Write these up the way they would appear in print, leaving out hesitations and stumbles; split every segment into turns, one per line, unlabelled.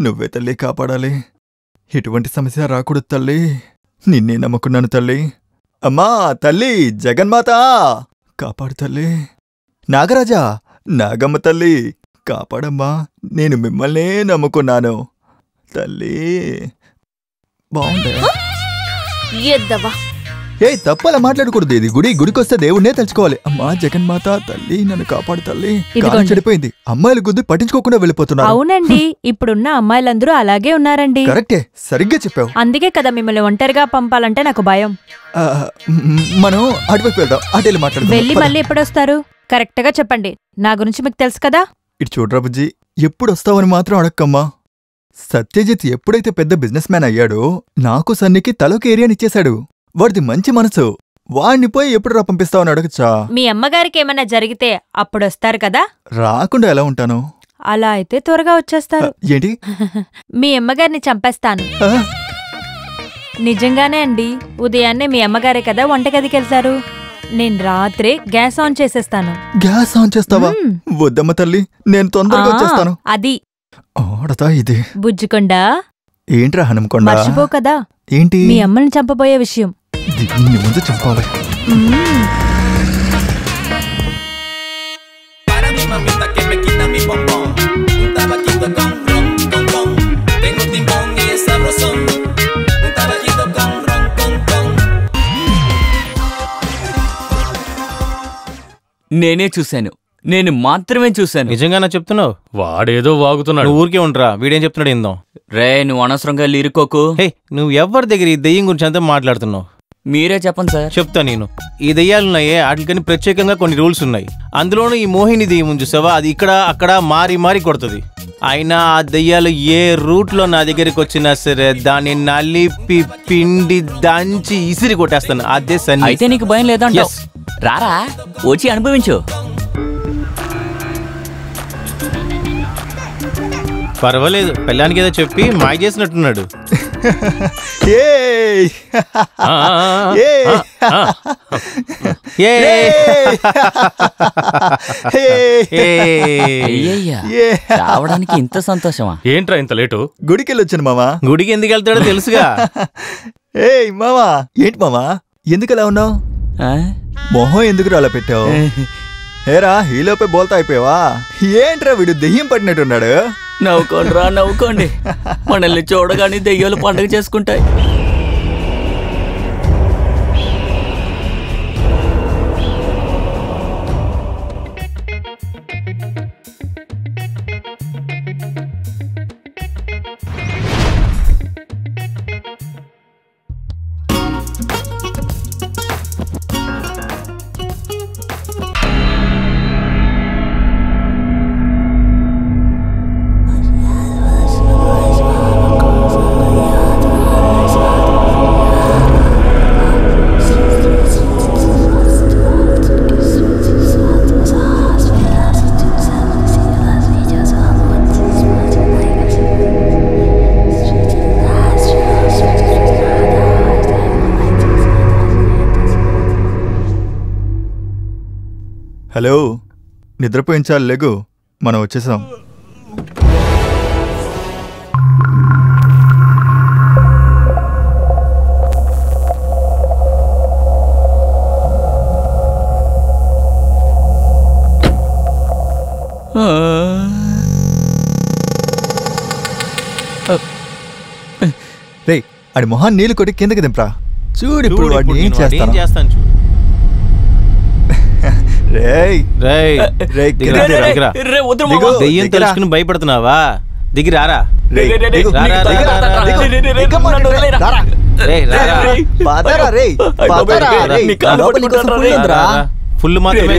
నువ్వే తల్లి కాపాడాలి. ఎటువంటి సమస్య రాకూడదు తల్లి. నిన్నే నమ్ముకున్నాను తల్లి. అమ్మా తల్లి జగన్మాత కాపాడు తల్లి. నాగరాజా నాగమ్మ తల్లి కాపాడమ్మా. నేను మిమ్మల్నే నమ్ముకున్నాను తల్లి. బాగుండే తప్పలా మాట్లాడకూడదు. ఇది గుడికొస్తే దేవుడినే తలుచుకోవాలి. అమ్మా జగన్మాత తల్లి నన్ను కాపాడు తల్లి. కాలం చెడిపోయింది. అమ్మాయిల గుద్దు పట్టించుకోకుండా వెళ్ళిపోతున్నారు.
అవునండి, ఇప్పుడున్న అమ్మాయిలందరూ అలాగే ఉన్నారండి.
కరెక్టే, సరిగ్గా చెప్పావు.
అందుకే కదా మిమ్మల్ని ఒంటరిగా పంపాలంటే నాకు భయం.
మనం అటువైపు వెళ్దాం. అటు మాట్లాడదాం.
వెళ్ళి మళ్ళీ ఎప్పుడొస్తారు? కరెక్ట్ గా చెప్పండి. నా గురించి మీకు తెలుసు కదా.
ఇటు చూడరా బుజ్జి, ఎప్పుడొస్తావని మాత్రం అడక్కమ్మా. సత్యజిత్ ఎప్పుడైతే పెద్ద బిజినెస్ మ్యాన్ అయ్యాడో నాకు సన్నికి తలొక ఏరియానిచ్చేశాడు. వాడిది మంచి మనసు. వాడిని పోయి ఎప్పుడు రా పంపిస్తావని అడగచ్చా?
మీ అమ్మగారికి ఏమన్నా జరిగితే అప్పుడొస్తారు కదా.
రాకుండా ఎలా ఉంటాను?
అలా అయితే త్వరగా వచ్చేస్తారు.
ఏంటి?
మీ అమ్మగారిని చంపేస్తాను. నిజంగానే అండి. ఉదయాన్నే మీ అమ్మగారే కదా వంటగదికి వెళ్తారు. నేను రాత్రే గ్యాస్ ఆన్ చేసేస్తాను.
గ్యాస్ ఆన్ చేస్తావా? వద్దమ్మ తల్లి, నేను తొందరగా వచ్చేస్తాను.
అది
ఆడతా ఇది.
బుజ్జికొండ
ఏంట్రా హనుమకొండ?
మర్చిపో కదా.
ఏంటి?
మీ అమ్మని చంపబోయే విషయం.
దీన్ని ముందు చంపాలి.
నేనే చూశాను. నేను మాత్రమే చూశాను.
నిజంగానే చెప్తున్నావు?
వాడేదో వాగుతున్నాడు.
ఊరికే ఉండరా, వీడేం చెప్తున్నాడు ఏందో.
రే నువ్వు అనవసరంగా ఇరుకోకు.
హే, నువ్వు ఎవరి దగ్గర ఈ దెయ్యం గురించి అంతా మాట్లాడుతున్నావు?
మీరే చెప్పండి సార్.
చెప్తా నేను. ఈ దెయ్యాలున్నాయే వాటికని ప్రత్యేకంగా కొన్ని రూల్స్ ఉన్నాయి. అందులోనూ ఈ మోహిని దెయ్యం చూసావా, అది ఇక్కడ అక్కడ మారి మారి కొడుతుంది. అయినా ఆ దెయ్యాలు ఏ రూట్లో నా దగ్గరికి వచ్చినా సరే దాన్ని నలిపి పిండి దంచి ఇసిరి కొట్టేస్తాను. అదే సన్ని.
అయితే నీకు భయం లేదంట. రారా వచ్చి అనుభవించు.
పర్వాలేదు, పెళ్ళానికి ఏదో చెప్పి మాయ చేసినట్టున్నాడు.
రావడానికి ఇంత సంతోషమా?
ఏంట్రా ఇంత లేటు?
గుడికెళ్ళి వచ్చాను మామా.
గుడికి ఎందుకు వెళ్తాడో తెలుసుగా.
మామా ఏంటి మామా ఎందుకలా ఉన్నావు? మొహం ఎందుకు అలా పెట్టావు? ఏరా హీలోపై బోల్తా అయిపోయావా? ఏంట్రా వీడు దెయ్యం పట్టినట్టున్నాడు.
నవ్వుకోండి రా నవ్వుకోండి. మనల్ని చూడగానే దెయ్యాలు పండుగ చేసుకుంటాయి.
హలో, నిద్రపోయించాలి లేగు, మనం వచ్చేసాం. రే ఆడి మొహాన్ని నీళ్ళు కొట్టి కిందకి దింపరా. చూడు ఇప్పుడు వాడిని ఏం చేస్తాను చూడు.
దెయ్యం తెలుసుకుని భయపడుతున్నావా? దిగి రారా. ఫుల్ మాత్రమే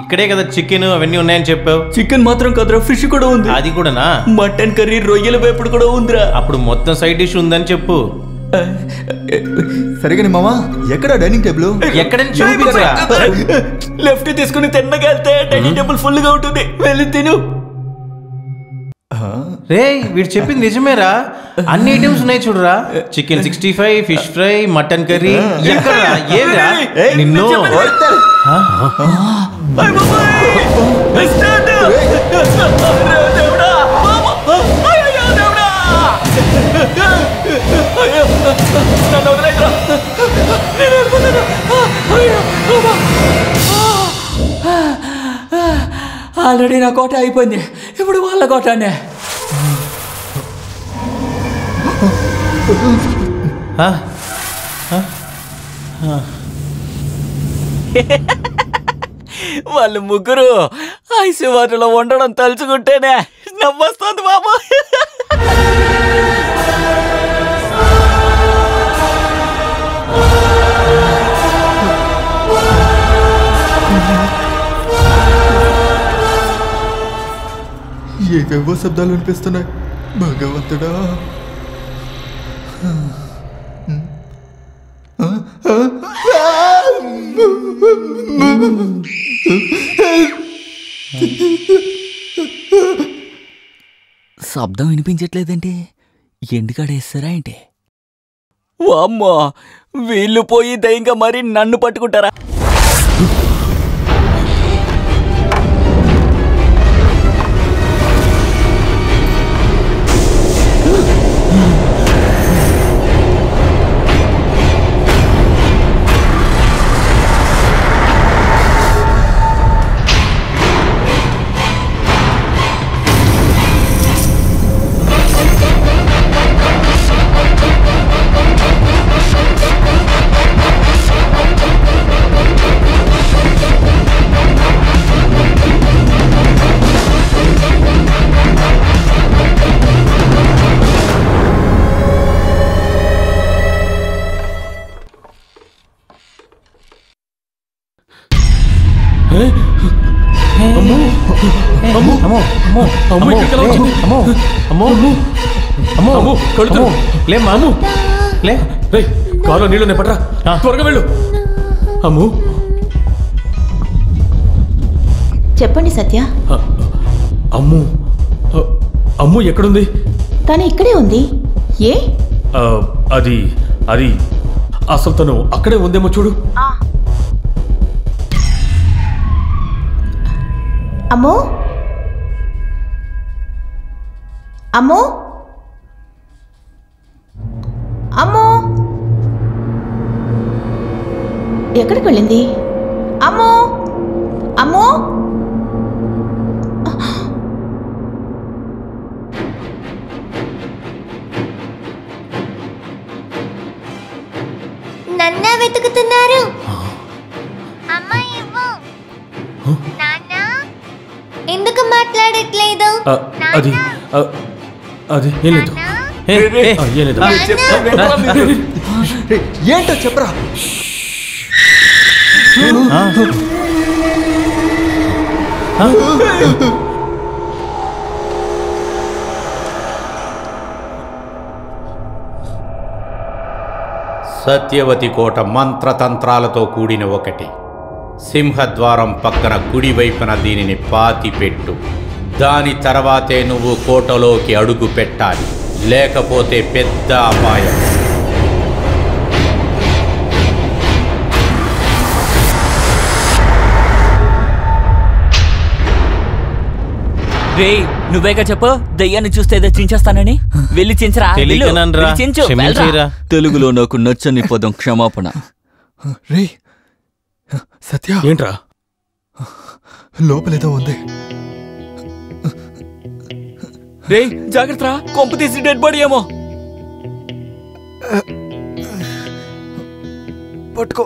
ఇక్కడే కదా చికెన్ అవన్నీ ఉన్నాయని చెప్పావు.
చికెన్ మాత్రం కదరా, ఫిష్ కూడా ఉంది.
అది కూడానా?
మటన్ కర్రీ, రొయ్యల వేపుడు కూడా ఉందిరా.
అప్పుడు మొత్తం సైడ్ డిష్ ఉందని చెప్పు.
సరిగాని మామా ఎక్కడ డైనింగ్ టేబుల్?
ఎక్కడని చూపించరా?
లెఫ్ట్ తీసుకుని తిన్నగెళ్తే డైనింగ్ టేబుల్ ఫుల్ గా ఉంటుంది, వెళ్ళి తిను.
రే వీడు చెప్పింది నిజమేరా, అన్ని ఐటమ్స్ ఉన్నాయి చూడరా. Chicken 65, fish fry, mutton curry. ఎక్కడరా? ఏరా నిన్ను?
ఆల్రెడీ నా కోట అయిపోయింది, ఇప్పుడు వాళ్ళ కోటనే. వాళ్ళు ముగ్గురు ఐసు వాటిలో ఉండడం తలుచుకుంటేనే నవ్వొస్తుంది బాబు.
ఏవేవో శబ్దాలు వినిపిస్తున్నాయి. భగవంతుడా,
శబ్దం వినిపించట్లేదంటే ఎండుకాడేస్తారా ఏంటి? వామ్మో, వీళ్ళు పోయి దయ్యంగా మరి నన్ను పట్టుకుంటారా?
కాలో నీళ్ళు పట్రా, త్వరగా వెళ్ళు. అమ్ము
చెప్పండి సత్య.
అమ్ము అమ్ము ఎక్కడుంది?
తను ఇక్కడే ఉంది. ఏ?
అది అది అసలు తను అక్కడే ఉందేమో చూడు.
అమ్మో అమ్మో అమ్మో, ఎక్కడికి వెళ్ళింది? అమ్మో అమ్మో,
నన్నే వెతుకుతున్నారు. అమ్మాయి ఎందుకు మాట్లాడట్లేదు?
అది అది ఏం లేదు, ఏం లేదు.
ఏంటో చెప్పరా.
సత్యవతి కోట మంత్రతంత్రాలతో కూడిన ఒకటి. సింహద్వారం పక్కన కుడివైపున దీనిని పాతిపెట్టు. దాని తర్వాతే నువ్వు కోటలోకి అడుగు పెట్టాలి, లేకపోతే పెద్ద అపాయం.
రే, నువ్వేగా చెప్పు దయ్యాన్ని చూస్తే ఏదో చించేస్తానని. వెళ్ళి చించరా.
తెలుగులో నాకు నచ్చని పదం క్షమాపణ.
రే సత్య,
ఏంట్రా?
లోపలేదో ఉంది.
రే జాగ్రత్త, కొంప తీసి డెడ్ బాడీ ఏమో.
పట్టుకో.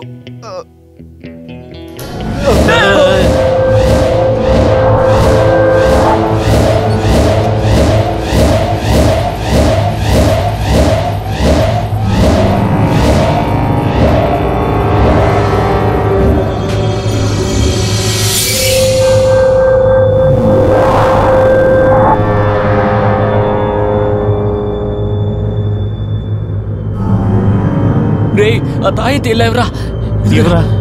ఆ తాయెత్తు లేవరా.
ఎవరా